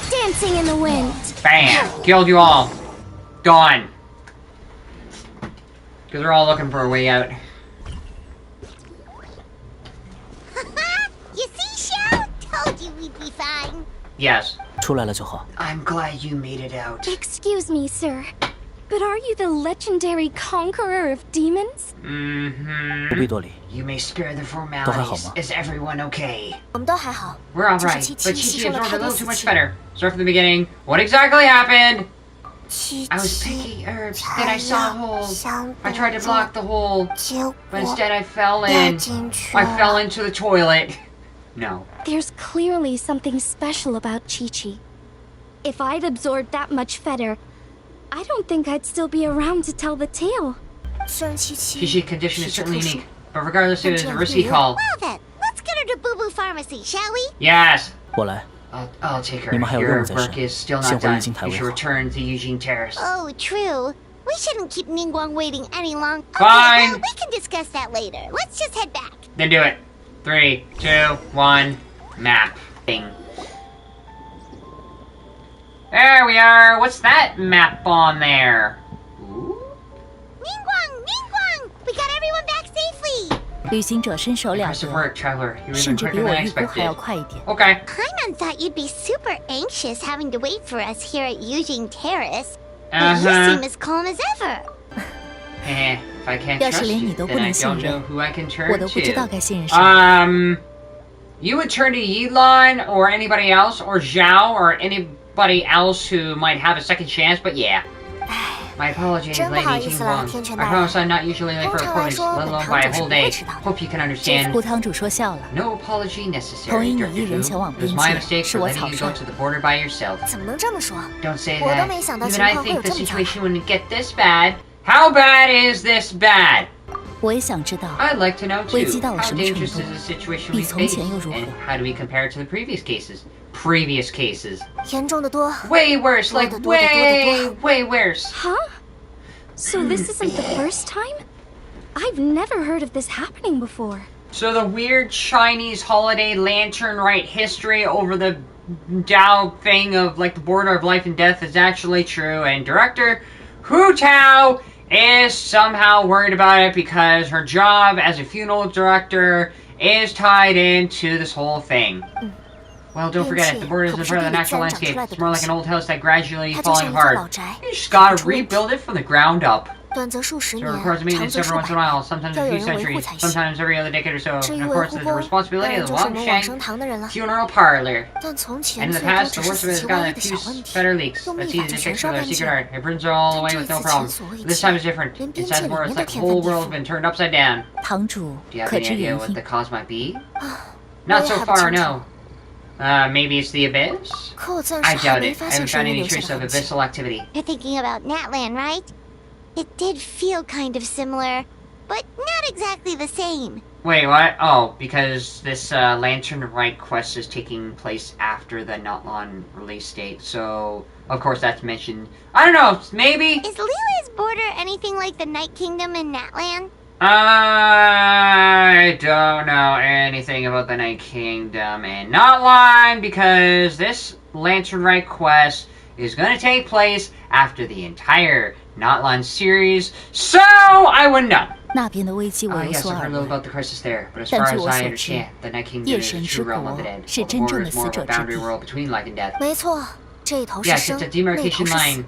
Dancing in the wind. Bam. Killed you all. Gone. Because they're all looking for a way out. You see, Xiao? Told you we'd be fine. Yes. 出来了就好。 I'm glad you made it out. Excuse me, sir. But are you the legendary conqueror of demons? 不必多礼。 You may spare the 都还好 formalities. 吗？ Is everyone okay? 我们都还好。 We're all 就是 right, 七 but 七 Chi 吸收了 absorbed 太 a 多 little 死 too much 气。 better. Start from the beginning. What exactly happened? 琪 I was 琪 picking herbs, then I saw a hole. 想 I tried to block the hole, 结 but 果 instead I fell 掉 in. 进去 I 了。 fell into the toilet. No. There's clearly something special about Chi-Chi. If I'd absorbed that much fetter, I don't think I'd still be around to tell the tale. 虽然七七 Chi-Chi condition is 体质 certainly 特殊 unique, but regardless, it was a risky call. Well then, let's get her to Boo Boo Pharmacy, shall we? Yes. 我来。 I'll take her. 你们还有任 Your 务在 work 身， is still 先 not 回 done. 玉京台 You 为 should 好。 return to Eugene Terrace. Oh, true. We shouldn't keep Ningguang waiting any long. Okay, Fine. well, we can discuss that later. Let's just head back. Then do it. 3, 2, 1. Map. Thing. There we are. What's that map on there? Ooh. Ningguang! We got everyone back safely. 旅行者身手了 Impressive 得， work, traveler. You were 甚 even 至 quicker 比 than 我 I 预估还要 expected. 快一点。 Okay. Paimon thought you'd be super anxious having to wait for us here at Eugene Terrace. But you Uh-huh. seem as calm as ever. If I can't 要是 trust 连 you, 你都不 then I 能信 don't know 任， who I can 我 turn 都不知道 to. 该信任谁。 You would turn to Yilon or anybody else, or Zhao or anybody else who might have a second chance, but yeah. My apologies, 真不 Lady 好意思了， Jingguang. 天权 I 大人。 promise I'm not usually late for 通常来 appointments, 说， let 本 alone 堂 by 主 a 是 whole 不会 day. 迟到的。 Hope you can 这 understand. 副堂主说笑了， No apology necessary, 同意你 Dr. 一人前 Fu. 往 It was 边 my 界， mistake 是 for 我 letting 草 you 率 go。to the border by yourself. 怎么能这么说？ Don't say 我都 that. 没想到 Even 情 I 况会 think 有 the 这么糟。 situation wouldn't get this bad. How bad is this bad? 我也想知道， I'd like to know 危 too. 机到了 How 什么程 dangerous 度？ is the situation 比 we 从 face, 前又如何？ and how do we compare it to the previous cases? Previous cases. 严重的多。 Way worse, like 多得多。 way worse. Huh? So this isn't the first time? I've never heard of this happening before. So the weird Chinese holiday lantern rite history over the Dao thing of like the border of life and death is actually true, and director Hu Tao is somehow worried about it because her job as a funeral director is tied into this whole thing. Well, don't forget it, the border isn't part of the natural landscape. It's more like an old house that gradually 它就像 falling 一座老 apart. 宅， You just gotta 出问题 rebuild it from the ground up. 短则数十 So 年， it requires 长 maintenance 则 every 数 once in a 百。 while, sometimes a 要有 few 人维护 centuries, 才行。 sometimes every other decade or so. 至于 And of 维 course, 护 there's the 工，当 responsibility 然 of 就 the 是我们往生 Wangshan 堂的人了。 funeral parlor. 但从 And 前 in the 最多 past, 只 the 是 worst of 死 it 期 is 外 gotten 围 a 的 few 小问题， better leaks. 用 That's 秘法 easy to 就全 fix 烧 with our 干净。 secret art. It burns it 但 all away 这 with 一 no 次 problem. 前所未 This 见， time is different. 连边 It's 界 as 里 more 面 it's 的 like the 天翻 whole 地 world has 覆。 been turned upside down. 堂主 Do you have 可 any 知 idea 原 what 因 the？cause might be? 我 Not 也 so 还不 far, 清楚。 no. Maybe it's the abyss? 可我暂 I 时还 doubt 没 it. 发 I 现 haven't 谁 found 能 any 留下 trace 的 of 痕迹。 abyssal activity. You're thinking about Natlan, right? It did feel kind of similar, but not exactly the same. Wait, what? Oh, because this Lantern Rite quest is taking place after the Notlon release date, so of course that's mentioned. I don't know, maybe? Is Lily's border anything like the Night Kingdom in Natlan? I don't know anything about the Night Kingdom and Notlon because this Lantern Rite quest is going to take place after the entire Notlon series, so I wouldn't know. 那边的危机我有 Yes, 所 I've 耳 heard a little 闻。 about the crisis there, but as 但 far 据 as 我 I 所知， understand, the Night Kingdom 夜 is 神 the 之 true realm of 国 the dead. 是 While the 真 border 正的 is more 死 of 者 a 之 boundary 地。 world between life and death. 没错，这一头是 Yes, 生， it's a 那 demarcation 头是 line. 死。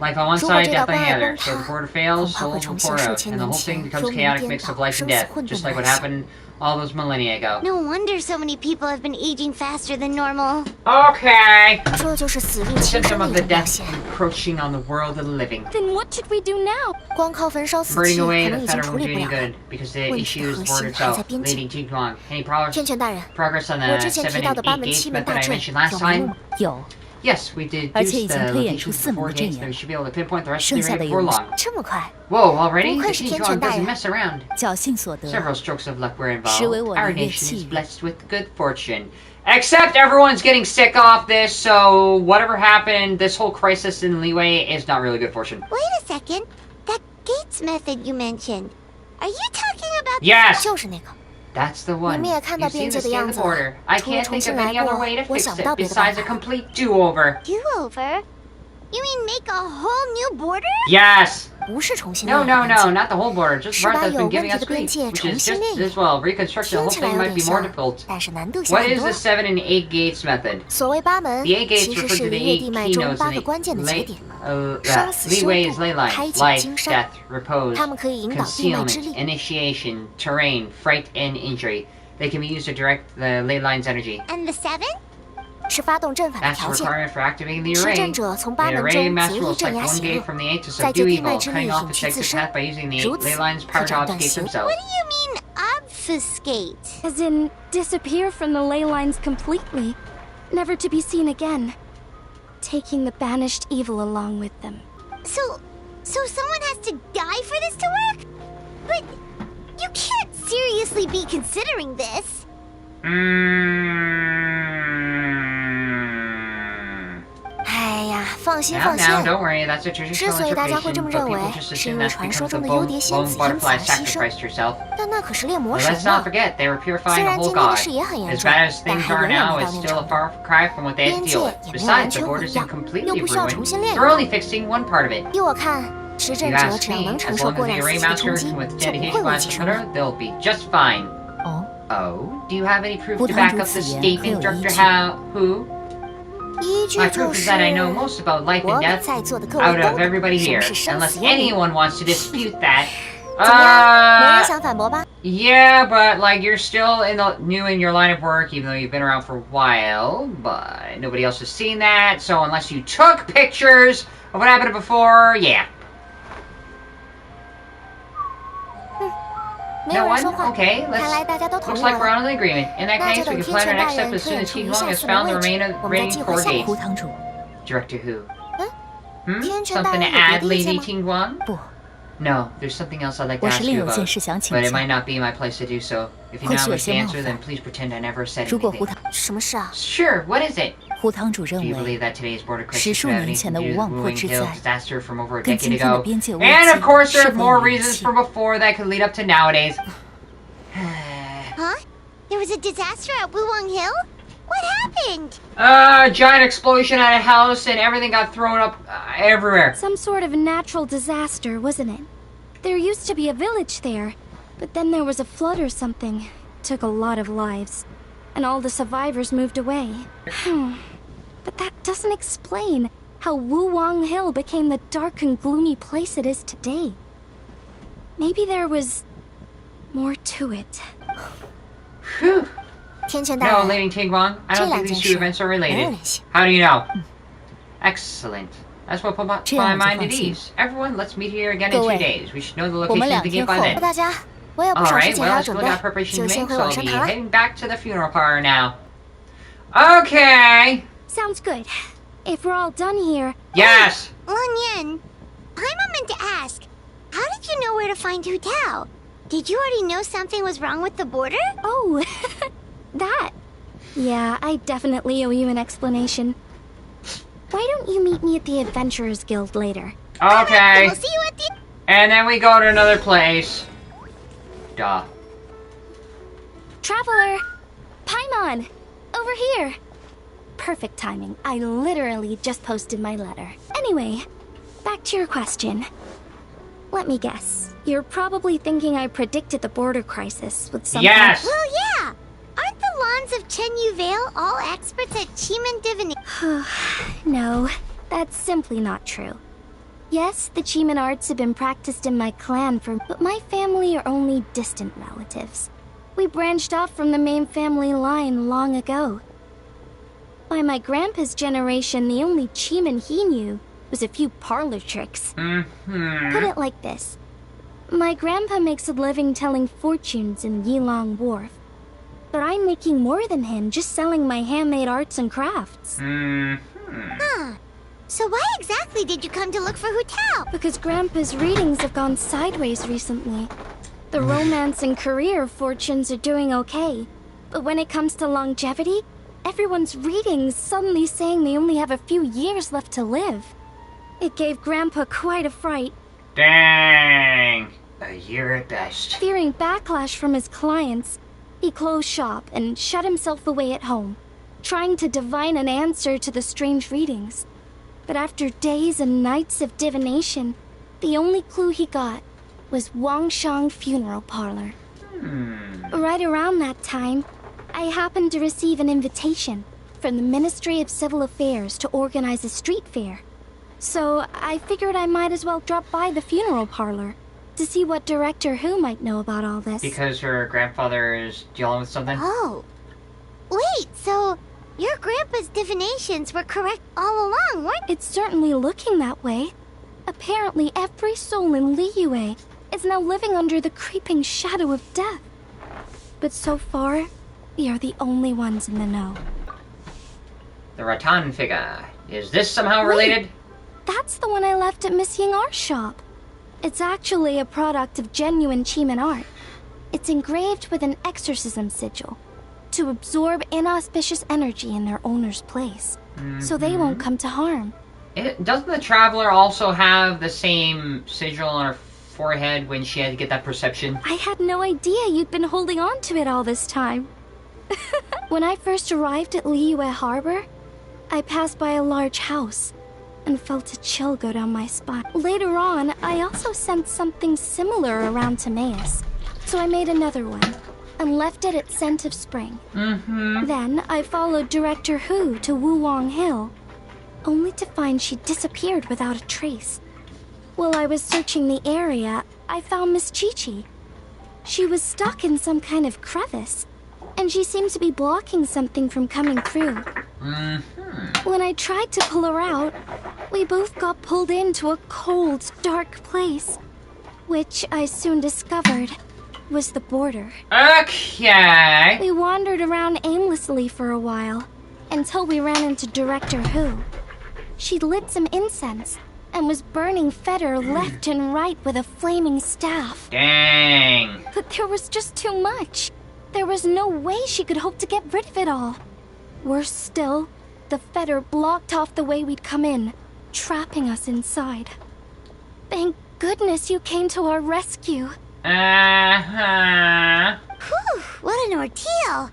Life on one 如果 side, 这道 death on 关 the 隘 other. 崩 So the 塌， border fails, 恐怕 souls 会 will 重现 pour 数 out, 千 and the 年 whole thing 前 becomes 幽冥 chaotic 颠 mix 倒、 of life 生 and 死 death, 混沌 just 的 like what 来袭。 happened all those millennia ago. No wonder so many people have been aging faster than normal. Okay. 这就是死力 The 亲 symptom 身的 of 一 the 种表 death 现。 encroaching on the world of the living. Then what should we do now? 光靠焚烧死气 Burning 可 away 能 the 已经 fetter 处 won't 理 do 不 any 了。 good because the 问题 issue 的 is 核 the border 心还在 itself. 边界。 Lady Jinglong, any 天权大人， progress on 我 the 之前 7提到 and 的八 8门 gate 七门 method 大 I 阵 mentioned last 有眉目 time? 吗？有， Yes, we did 而 use 且已 the 经推演出 locations 四 of the 门 four 的阵 gates, so 眼， we should be able to pinpoint the rest of 剩 the 下的 area 有 before 无 long. 这么快？ Whoa, already? 不愧 The 是 King 天 Kong 权大 doesn't 人。 mess around. 侥幸所得， Several strokes of luck were 实为 involved. 我的 Our 乐 nation 器 is blessed with good fortune. Except everyone's getting sick off this, so whatever happened, this whole crisis in Leeway is not really good fortune. Wait a second. That Gates method you mentioned. Are you talking about... Yes! 就是那个。 That's the one. 你们也看到 You've 边 seen 界 the 的 state 样 of 子 the 了 border. I 除了 can't 重 think 新 of 来 any other 过， way to 我 fix 想不 it 到别的办 besides a 法。 complete do-over. Do-over? You mean make a whole new border? Yes! 不是重新 No, 列 no, 的边 no, 界， not the whole border. Just 是 the part 把 that's 有 been 问 giving 题 us 的边 grief, 界 which 重 is 新 just 列 as well. Reconstruction, the 听 whole 起来 thing 有 might 点 be more 像， difficult. 但是难度小 What 很 is 多 the 7 and 8 gates method? 所谓八门 The 8其 gates 实 refer 是 to the 离月 8地脉中 keynotes 八 and 个关键的节 the 点， late, 生死修 leeway 度 is ley 开 lines, 启 life, 经生 death, repose, 它们可以引导地脉之 concealment, 力。 initiation, terrain, fright, and injury. They can be used to direct the ley lines energy. And the 7? 是发动阵法的 That's 条 the 件。 requirement for activating the 持 array. 阵者从 The 八门 array 中 master 竭 will 力镇 select 压 one 邪 gate 恶， from the 8 to 再 subdue 借地脉 evil, 之力 cutting off 隐 its 去 exit 自身， path by using the 如 ley 此 lines 可 power 斩 to 断 obfuscate 邪恶。 themselves. What do you mean, obfuscate? As in, disappear from the ley lines completely, never to be seen again, taking the banished evil along with them. So someone has to die for this to work? But you can't seriously be considering this. Mm. 哎呀，放心 Now, 放心。 now, don't worry. That's a 之 traditional 所以大家会这 interpretation, 么 but 认为， people just 是因 assume 为 that's 传 because 说 the 中的幽蝶仙 lone 子因 butterfly 此而牺牲， sacrificed herself. 但那可是猎魔 But 神 let's not 呢。 forget, they were purifying 虽 the 然 whole 今天的 god. 事也很严 As 重， bad as 但 things 还 are 远远 now, 没 it's 到那 still a 程度。 far cry from what they had to 边 deal 界 with. 也没 Besides, 完 the 全毁 border's 掉， been completely 又不需要 ruined. 重新练 They're only fixing one part of it. 依我看，持 If 阵 you 者 ask 只要 me, 能承 as 受 long 过 as 两 the 次 array 的冲 master 击， can 就 withstand 不会 his 危 glass 及生命。 splitter, they'll be just fine. 哦， Oh, do you have any proof 胡 to 堂 back 主 up 此 the 言 statement, 很有依 Director 据。 Who? 依据 My 就 proof is 是 that I know most about life 我 and 比 death 在座的各位 out 都 of 懂 everybody 什 here. 么是生 Unless 死攸命。 anyone wants to dispute that. 怎么样？没人想反驳吧？ Yeah, but like you're still new in your line of work, even though you've been around for a while. But nobody else has seen that, so unless you took pictures of what happened before, yeah. 没有 No 人 one? 说话。 Okay, 看来 let's. 大家都同 Looks 意 like 了 we're 吧。 on an agreement. In that 那就 case, 等 we can 天 plan 权 our 大 next step 人 as 推 soon 演 as 出 King 余 Long 下 has 四门 found the 位置， 我们再计划下一 remaining 步。 4 gates. 主， Director Who? 嗯，天权大 Something 人 to 有别 add, 的意 Lady 见吗？ King Guan? 不， No, there's something else I'd like to 我是 ask 另 you 有 about, 件事想请 but it 教。 might not be my place to do so. If you 或 know 许 how 有 much 些 to 冒 answer, 犯。 then please pretend I never said 如果胡 anything. 堂什么事啊？ Sure, what is it? 胡堂主 Do 认 you 为 believe that today's border 十 crisis 数 could have 年 anything 前 to 的 do 无 with 望破 Wooing 之 Hill 灾 disaster from over a 跟 decade 今天的 ago? 边界危 And 机 of course, 是 there's 否 more 有联 reasons 系 from before that could lead up to nowadays. Huh? There was a disaster at Wuwang Hill? What happened? A giant explosion at a house and everything got thrown up everywhere. Some sort of natural disaster, wasn't it? There used to be a village there, but then there was a flood or something. Took a lot of lives. And all the survivors moved away. But that doesn't explain how Wuwang Hill became the dark and gloomy place it is today. Maybe there was more to it. Whew. 天权大 No, 人， Lady King Guan, I don't 这 think 两 these 件 two 事 events are 没有 related. 联系。 How do you know? Excellent. That's what put my 这样我就 mind 放 at 心。 ease. Everyone, let's meet here again in 各 2 位， days. We should know the 我们 location of the 2天 gate by 后， then. 大家，我有不少 Alright, 事情还 well, 要 I 准 still 备， got preparation 就 to 先 make, 回 so 往 I'll 上 be 堂了。 heading back to the funeral parlor now. Okay. Sounds good. If we're all done here, Yes. Lanyan, Paimon meant to ask, how did you know where to find Hu Tao? Did you already know something was wrong with the border? oh, that. Yeah, I definitely owe you an explanation. Why don't you meet me at the Adventurers Guild later? Okay. We'll see you at the... And then we go to another place. Duh. Traveler! Paimon! Over here! Perfect timing. I literally just posted my letter. Anyway, back to your question. Let me guess. You're probably thinking I predicted the border crisis with some... Yes. Well, yeah. Aren't the Lons of Chen Yu Vale all experts at Chiman divination? No, that's simply not true. Yes, the Chiman arts have been practiced in my clan but my family are only distant relatives. We branched off from the main family line long ago. By my grandpa's generation, the only Chiman he knew was a few parlor tricks. Put it like this. My grandpa makes a living telling fortunes in Yilong Wharf. But I'm making more than him just selling my handmade arts and crafts. Huh. So why exactly did you come to look for Hu Tao? Because Grandpa's readings have gone sideways recently. The romance and career fortunes are doing okay. But when it comes to longevity, everyone's readings suddenly saying they only have a few years left to live. It gave Grandpa quite a fright. Dang. A year at best. Fearing backlash from his clients, he closed shop and shut himself away at home, trying to divine an answer to the strange readings. But after days and nights of divination, The only clue he got was Wangshang Funeral Parlor. Right around that time, I happened to receive an invitation from the Ministry of Civil Affairs to organize a street fair. So I figured I might as well drop by the funeral parlor to see what Director Who might know about all this. Because her grandfather is dealing with something? Oh. Wait, so your grandpa's divinations were correct all along, weren't they? It's certainly looking that way. Apparently every soul in Liyue is now living under the creeping shadow of death. But so far, we are the only ones in the know. The rattan figure. Is this somehow related? That's the one I left at Miss Yingar's shop. It's actually a product of genuine Chiman art. It's engraved with an exorcism sigil to absorb inauspicious energy in their owner's place, so they won't come to harm. Doesn't the Traveler also have the same sigil on her forehead when she had to get that perception? I had no idea you'd been holding on to it all this time. When I first arrived at Liyue Harbor, I passed by a large house and felt a chill go down my spine. Later on, I also sensed something similar around Timaeus, so I made another one and left it at Scent of Spring. Then I followed Director Who to Wuwang Hill, only to find she disappeared without a trace. While I was searching the area, I found Miss Chi-Chi. She was stuck in some kind of crevice, and she seemed to be blocking something from coming through. When I tried to pull her out, we both got pulled into a cold, dark place, which I soon discovered was the border. Okay. We wandered around aimlessly for a while, until we ran into Director Who. She'd lit some incense and was burning Feder left and right with a flaming staff. Dang. But there was just too much. There was no way she could hope to get rid of it all. Worse still, the Feder blocked off the way we'd come in, trapping us inside. Thank goodness you came to our rescue. Whew, what an ordeal.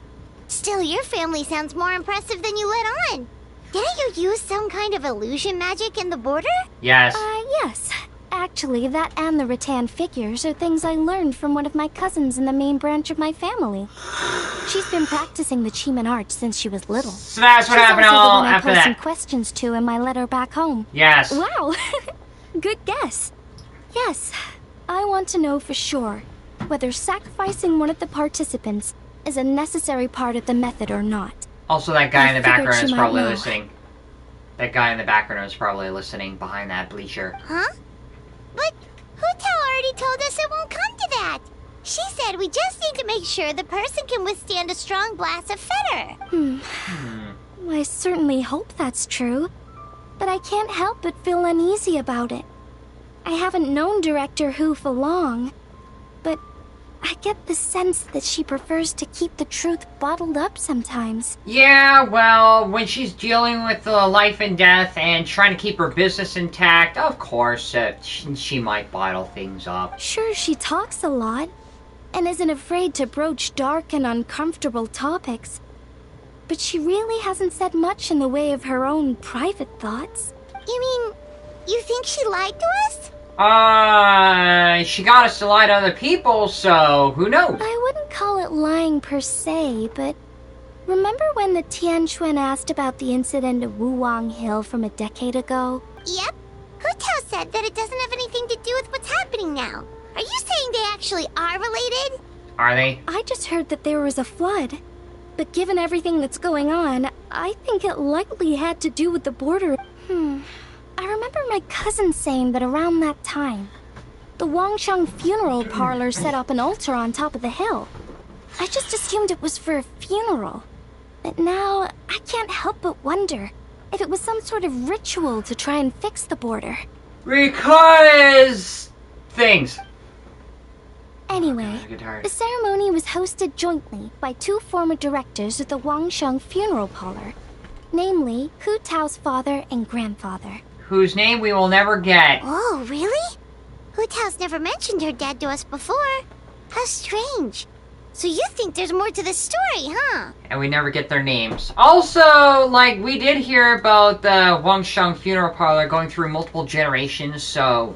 Still, your family sounds more impressive than you let on. Didn't you use some kind of illusion magic in the border? Yes. Yes. Actually, that and the rattan figures are things I learned from one of my cousins in the main branch of my family. She's been practicing the Chiman art since she was little. So that's what happened also the all one I after posed some that. questions to in my letter back home. Yes. Wow. Good guess. Yes. I want to know for sure whether sacrificing one of the participants is a necessary part of the method or not. Also, that guy in the figured background she is might probably know. listening. That guy in the background is probably listening behind that bleacher. Huh? But Hutao already told us it won't come to that. She said we just need to make sure the person can withstand a strong blast of Feder. I certainly hope that's true, but I can't help but feel uneasy about it. I haven't known Director Who for long, but I get the sense that she prefers to keep the truth bottled up sometimes. Yeah, well, when she's dealing with life and death and trying to keep her business intact, of course, she might bottle things up. Sure, she talks a lot, and isn't afraid to broach dark and uncomfortable topics, but she really hasn't said much in the way of her own private thoughts. You mean, you think she lied to us? She got us to lie to other people, so who knows? I wouldn't call it lying per se, but remember when the Tianquan asked about the incident at Wuwang Hill from a decade ago? Yep. Hutao said that it doesn't have anything to do with what's happening now. Are you saying they actually are related? Are they? I just heard that there was a flood, but given everything that's going on, I think it likely had to do with the border. I remember my cousin saying that around that time, the Wangshang funeral parlor set up an altar on top of the hill. I just assumed it was for a funeral. But now, I can't help but wonder if it was some sort of ritual to try and fix the border. Because... things. Anyway, I get tired. the ceremony was hosted jointly by two former directors of the Wangsheng funeral parlor, namely Hu Tao's father and grandfather. Whose name we will never get. Oh, really? Hutao's never mentioned her dad to us before. How strange. So you think there's more to the story, huh? And we never get their names. Also, like, we did hear about the Wangsheng funeral parlor going through multiple generations, so...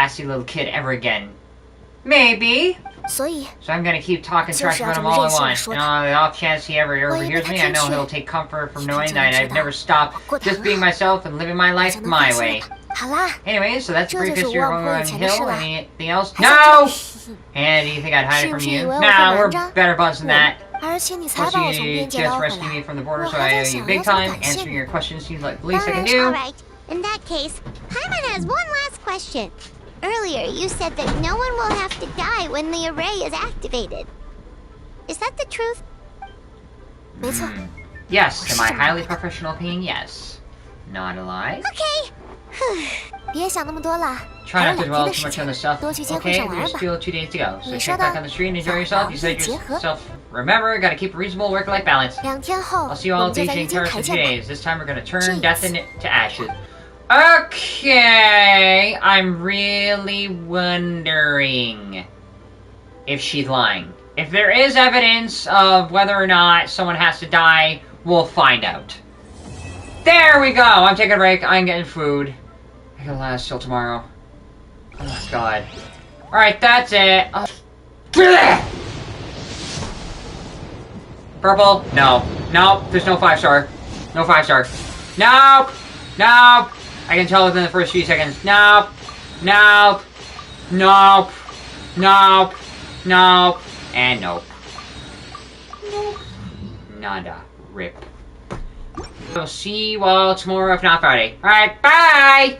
sassy little kid ever again. Maybe. 所以 So I'm gonna keep talking trash about him all I want. And on the off chance he ever overhears me, I know he'll take comfort from knowing that I've never stopped just being myself and living my life my way. 好啦， Anyway, so that's a brief history of Wong Hill. Anything else? 还在这 No! 里 And do you think I'd hide it from you? Is it Nah, we're because better buds than that. 而且你 Of 才 course, 把我从 you 边界 just 捞回 rescued me 来， from the border, 我 so 还 I 在 owe 想 you 要 big 怎么 time. 感谢 Answering 你。 your questions seems like the least I can do. Alright. In that case, Paimon has one last question. Earlier, you said that no one will have to die when the array is activated. Is that the truth? 没错， Yes, in my highly professional opinion, yes. Not a lie. Okay. 别想那么多了， Try 还 not 有 to 2天 dwell 的 too 时 much on 间 the stuff. 多去街会 Okay, 上玩 there's 吧。 still 2 days to go. So 你 check 说的 back on the street and enjoy 早 yourself. 劳 You 逸 said 结合。 yourself. Remember, gotta keep a reasonable work-life balance. 2天后， I'll see you 我 all 们就 at 在 Beijing 一间 Terrace 台 in 2见吧。 days. This time we're gonna turn Jeez. death into ashes. Okay, I'm really wondering if she's lying. If there is evidence of whether or not someone has to die, we'll find out. There we go! I'm taking a break. I'm getting food. I gotta last till tomorrow. Oh, God. Alright, that's it. Purple? No. Nope. There's no 5-star. No 5-star. Nope. Nope. I can tell within the first few seconds. Nope. Nope. Nope. Nope. Nope. And nope. Nope. Nada. Rip. We'll see you all tomorrow, if not Friday. Alright, bye!